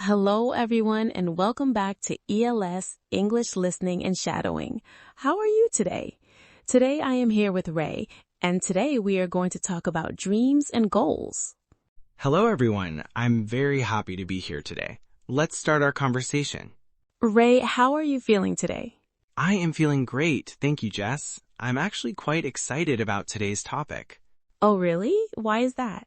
Hello, everyone, and welcome back to ELS, English Listening and Shadowing. How are you today? Today I am here with Ray, and today we are going to talk about dreams and goals. Hello, everyone. I'm very happy to be here today. Let's start our conversation. Ray, how are you feeling today? I am feeling great. Thank you, Jess. I'm actually quite excited about today's topic. Oh, really? Why is that?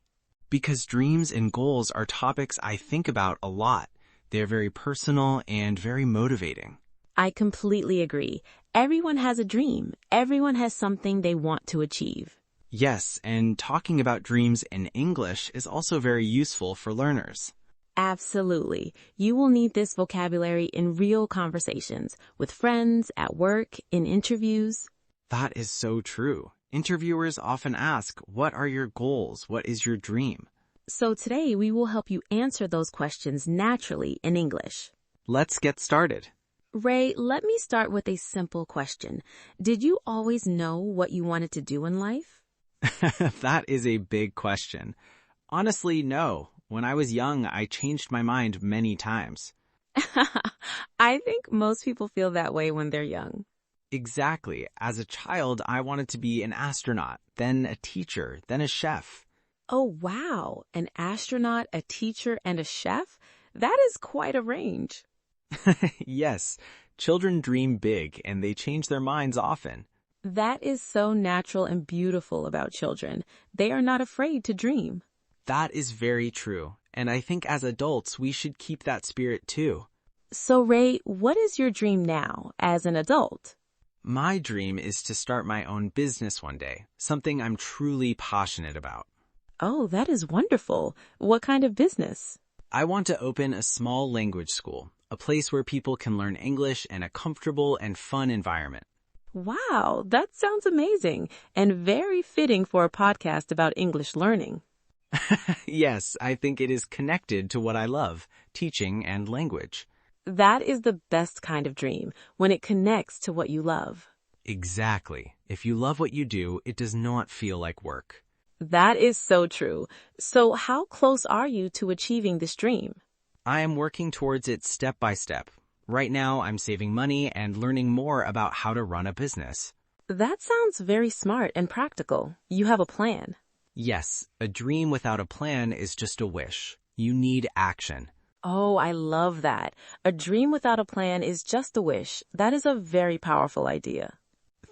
Because dreams and goals are topics I think about a lot. They're very personal and very motivating. I completely agree. Everyone has a dream. Everyone has something they want to achieve. Yes, and talking about dreams in English is also very useful for learners. Absolutely. You will need this vocabulary in real conversations, with friends, at work, in interviews. That is so true. Interviewers often ask, what are your goals? What is your dream? So today we will help you answer those questions naturally in English. Let's get started. Ray, let me start with a simple question. Did you always know what you wanted to do in life? That is a big question. Honestly, no. When I was young, I changed my mind many times. I think most people feel that way when they're young. Exactly. As a child, I wanted to be an astronaut, then a teacher, then a chef. Oh, wow. An astronaut, a teacher, and a chef? That is quite a range. Yes, children dream big and they change their minds often. That is so natural and beautiful about children. They are not afraid to dream. That is very true. And I think as adults, we should keep that spirit too. So, Ray, what is your dream now as an adult? My dream is to start my own business one day, something I'm truly passionate about. Oh, that is wonderful. What kind of business? I want to open a small language school, a place where people can learn English in a comfortable and fun environment. Wow, that sounds amazing and very fitting for a podcast about English learning. Yes, I think it is connected to what I love, teaching and language. That is the best kind of dream, when it connects to what you love. Exactly. If you love what you do, it does not feel like work. That is so true. So how close are you to achieving this dream? I am working towards it step by step. Right now, I'm saving money and learning more about how to run a business. That sounds very smart and practical. You have a plan. Yes, a dream without a plan is just a wish. You need action. Oh, I love that. A dream without a plan is just a wish. That is a very powerful idea.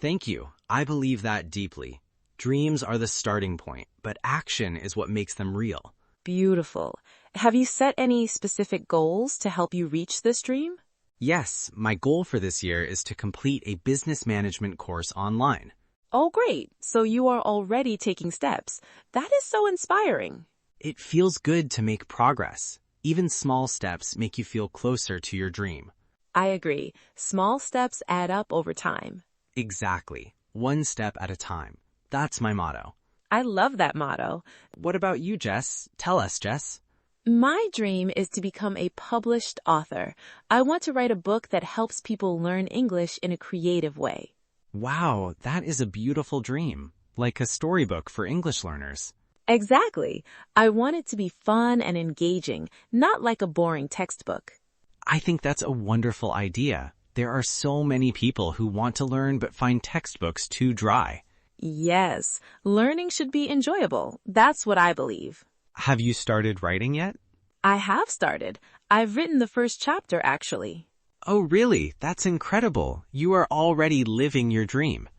Thank you. I believe that deeply. Dreams are the starting point, but action is what makes them real. Beautiful. Have you set any specific goals to help you reach this dream? Yes, my goal for this year is to complete a business management course online. Oh, great. So you are already taking steps. That is so inspiring. It feels good to make progress. Even small steps make you feel closer to your dream. I agree. Small steps add up over time. Exactly. One step at a time. That's my motto. I love that motto. What about you, Jess? Tell us, Jess. My dream is to become a published author. I want to write a book that helps people learn English in a creative way. Wow, that is a beautiful dream. Like a storybook for English learners. Exactly. I want it to be fun and engaging, not like a boring textbook. I think that's a wonderful idea. There are so many people who want to learn but find textbooks too dry. Yes, learning should be enjoyable. That's what I believe. Have you started writing yet? I have started. I've written the first chapter, actually. Oh, really? That's incredible. You are already living your dream.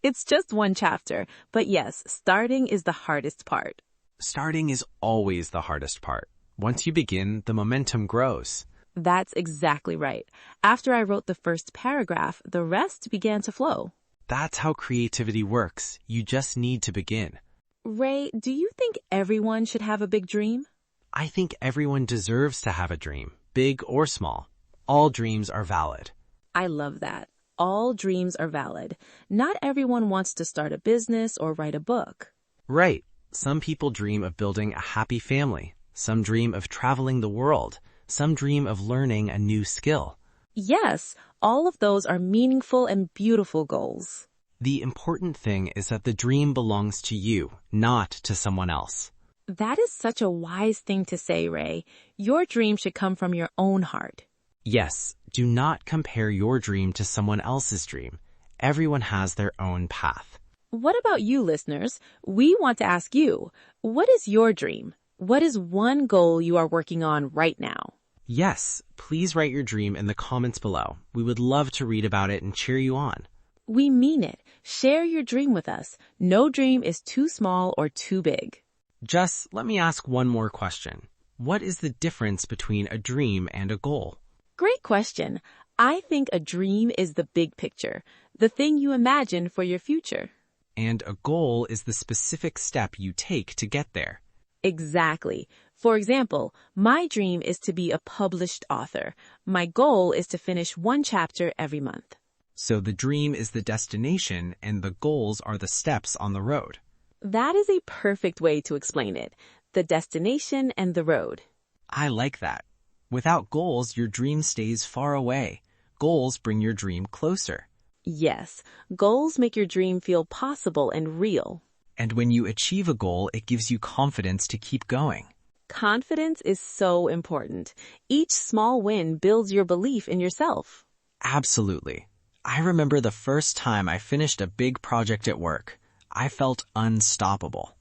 It's just one chapter, but yes, starting is the hardest part. Starting is always the hardest part. Once you begin, the momentum grows. That's exactly right. After I wrote the first paragraph, the rest began to flow. That's how creativity works. You just need to begin. Ray, do you think everyone should have a big dream? I think everyone deserves to have a dream, big or small. All dreams are valid. I love that. All dreams are valid. Not everyone wants to start a business or write a book. Right. Some people dream of building a happy family. Some dream of traveling the world. Some dream of learning a new skill. Yes, all of those are meaningful and beautiful goals. The important thing is that the dream belongs to you, not to someone else. That is such a wise thing to say, Ray. Your dream should come from your own heart. Yes, do not compare your dream to someone else's dream. Everyone has their own path. What about you, listeners? We want to ask you, what is your dream? What is one goal you are working on right now? Yes, please write your dream in the comments below. We would love to read about it and cheer you on. We mean it. Share your dream with us. No dream is too small or too big. Jess, let me ask one more question. What is the difference between a dream and a goal? Great question. I think a dream is the big picture, the thing you imagine for your future. And a goal is the specific step you take to get there. Exactly. For example, my dream is to be a published author. My goal is to finish one chapter every month. So the dream is the destination and the goals are the steps on the road. That is a perfect way to explain it. The destination and the road. I like that. Without goals, your dream stays far away. Goals bring your dream closer. Yes, goals make your dream feel possible and real. And when you achieve a goal, it gives you confidence to keep going. Confidence is so important. Each small win builds your belief in yourself. Absolutely. I remember the first time I finished a big project at work. I felt unstoppable.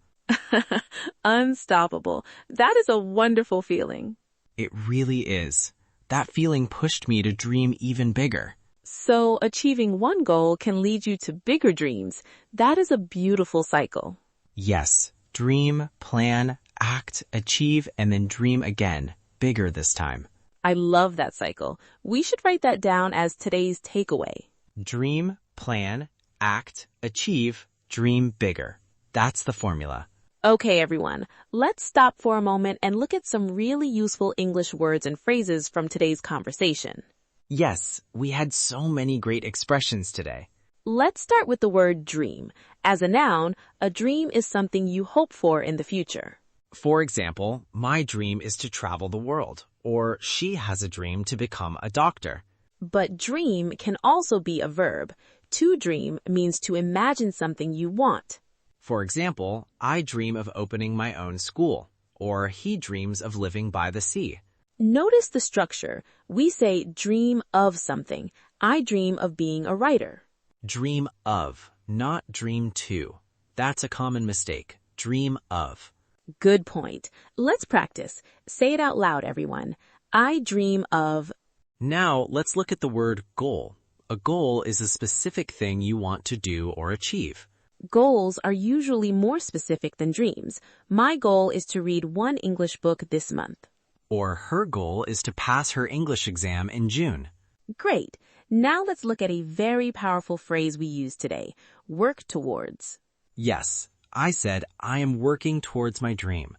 Unstoppable. That is a wonderful feeling. It really is. That feeling pushed me to dream even bigger. So achieving one goal can lead you to bigger dreams. That is a beautiful cycle. Yes. Dream, plan, act, achieve, and then dream again. Bigger this time. I love that cycle. We should write that down as today's takeaway. Dream, plan, act, achieve, dream bigger. That's the formula. Okay, everyone. Let's stop for a moment and look at some really useful English words and phrases from today's conversation. Yes, we had so many great expressions today. Let's start with the word dream. As a noun, a dream is something you hope for in the future. For example, my dream is to travel the world, or she has a dream to become a doctor. But dream can also be a verb. To dream means to imagine something you want. For example, I dream of opening my own school, or he dreams of living by the sea. Notice the structure. We say dream of something. I dream of being a writer. Dream of, not dream to. That's a common mistake. Dream of. Good point. Let's practice. Say it out loud, everyone. I dream of... Now, let's look at the word goal. A goal is a specific thing you want to do or achieve. Goals are usually more specific than dreams. My goal is to read one English book this month. Or her goal is to pass her English exam in June. Great. Now let's look at a very powerful phrase we use today. Work towards. Yes, I said I am working towards my dream.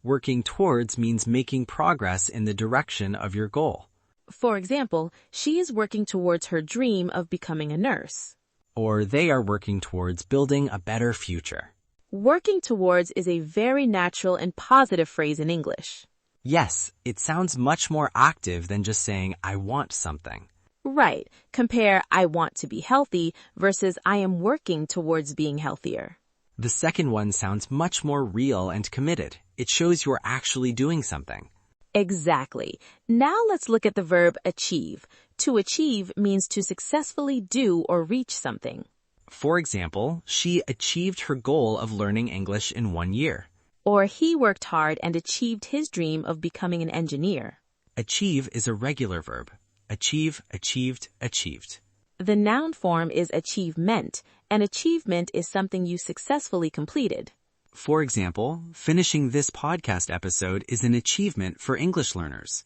Working towards means making progress in the direction of your goal. For example, she is working towards her dream of becoming a nurse. Or they are working towards building a better future. Working towards is a very natural and positive phrase in English. Yes, it sounds much more active than just saying, I want something. Right. Compare I want to be healthy versus I am working towards being healthier. The second one sounds much more real and committed. It shows you're actually doing something. Exactly. Now let's look at the verb achieve. To achieve means to successfully do or reach something. For example, she achieved her goal of learning English in 1 year. Or he worked hard and achieved his dream of becoming an engineer. Achieve is a regular verb. Achieve, achieved, achieved. The noun form is achievement, and achievement is something you successfully completed. For example, finishing this podcast episode is an achievement for English learners.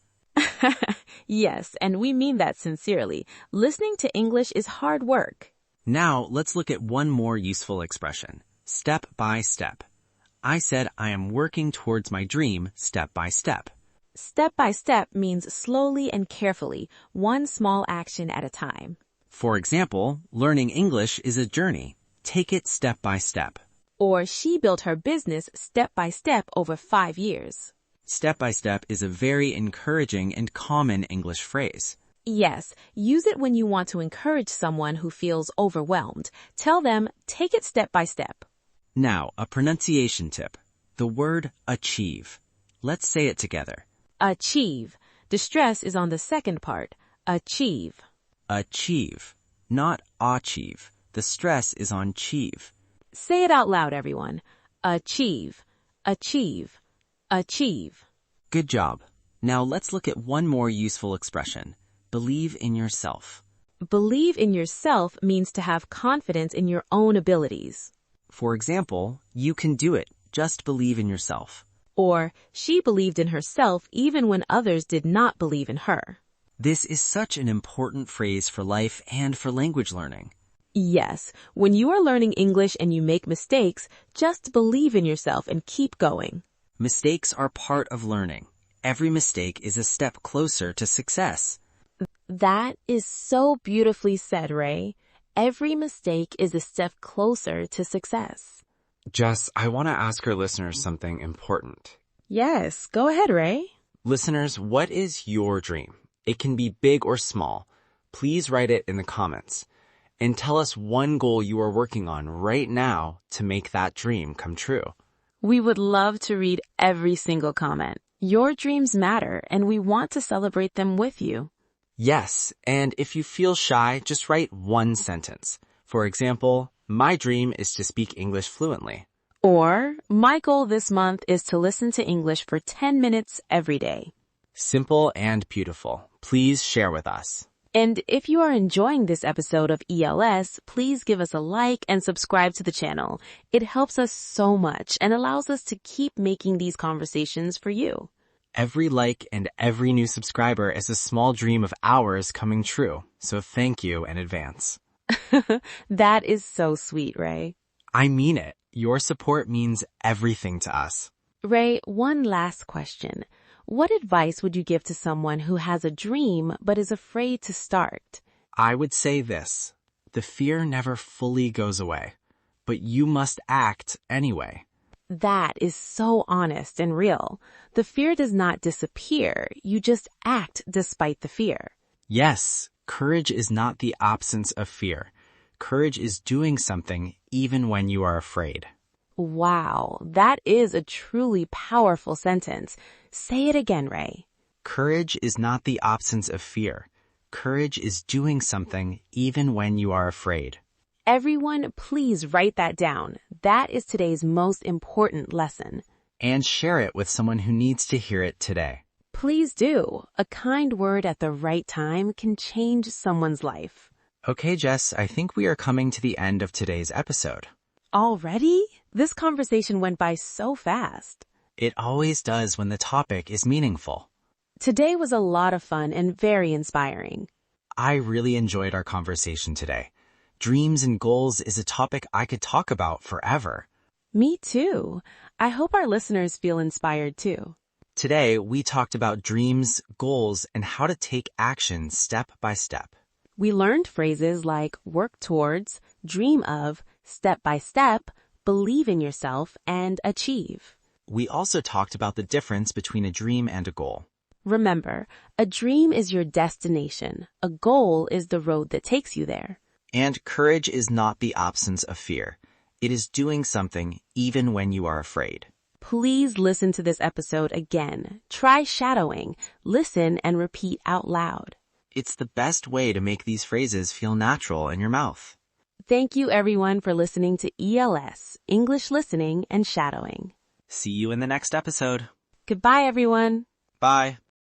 Yes, and we mean that sincerely. Listening to English is hard work. Now, let's look at one more useful expression. Step by step. I said I am working towards my dream step by step. Step by step means slowly and carefully, one small action at a time. For example, learning English is a journey. Take it step by step. Or she built her business step by step over 5 years. Step by step is a very encouraging and common English phrase. Yes, use it when you want to encourage someone who feels overwhelmed. Tell them, take it step by step. Now, a pronunciation tip. The word achieve. Let's say it together. Achieve. The stress is on the second part. Achieve. Achieve, not achieve. The stress is on chieve. Say it out loud, everyone. Achieve. Achieve. Achieve. Good job. Now let's look at one more useful expression. Believe in yourself. Believe in yourself means to have confidence in your own abilities. For example, you can do it. Just believe in yourself. Or, she believed in herself even when others did not believe in her. This is such an important phrase for life and for language learning. Yes, when you are learning English and you make mistakes, just believe in yourself and keep going. Mistakes are part of learning. Every mistake is a step closer to success. That is so beautifully said, Ray. Every mistake is a step closer to success. Jess, I want to ask our listeners something important. Yes, go ahead, Ray. Listeners, what is your dream? It can be big or small. Please write it in the comments. And tell us one goal you are working on right now to make that dream come true. We would love to read every single comment. Your dreams matter, and we want to celebrate them with you. Yes, and if you feel shy, just write one sentence. For example, my dream is to speak English fluently. Or, my goal this month is to listen to English for 10 minutes every day. Simple and beautiful. Please share with us. And if you are enjoying this episode of ELS, please give us a like and subscribe to the channel. It helps us so much and allows us to keep making these conversations for you. Every like and every new subscriber is a small dream of ours coming true, so thank you in advance. That is so sweet, Ray. I mean it. Your support means everything to us. Ray, one last question. What advice would you give to someone who has a dream but is afraid to start? I would say this. The fear never fully goes away, but you must act anyway. That is so honest and real. The fear does not disappear. You just act despite the fear. Yes, courage is not the absence of fear. Courage is doing something even when you are afraid. Wow, that is a truly powerful sentence. Say it again, Ray. Courage is not the absence of fear. Courage is doing something even when you are afraid. Everyone, please write that down. That is today's most important lesson. And share it with someone who needs to hear it today. Please do. A kind word at the right time can change someone's life. Okay, Jess, I think we are coming to the end of today's episode. Already? This conversation went by so fast. It always does when the topic is meaningful. Today was a lot of fun and very inspiring. I really enjoyed our conversation today. Dreams and goals is a topic I could talk about forever. Me too. I hope our listeners feel inspired too. Today, we talked about dreams, goals, and how to take action step by step. We learned phrases like work towards, dream of, step by step, believe in yourself, and achieve. We also talked about the difference between a dream and a goal. Remember, a dream is your destination. A goal is the road that takes you there. And courage is not the absence of fear. It is doing something even when you are afraid. Please listen to this episode again. Try shadowing, listen, and repeat out loud. It's the best way to make these phrases feel natural in your mouth. Thank you everyone for listening to ELS, English Listening and Shadowing. See you in the next episode. Goodbye everyone. Bye.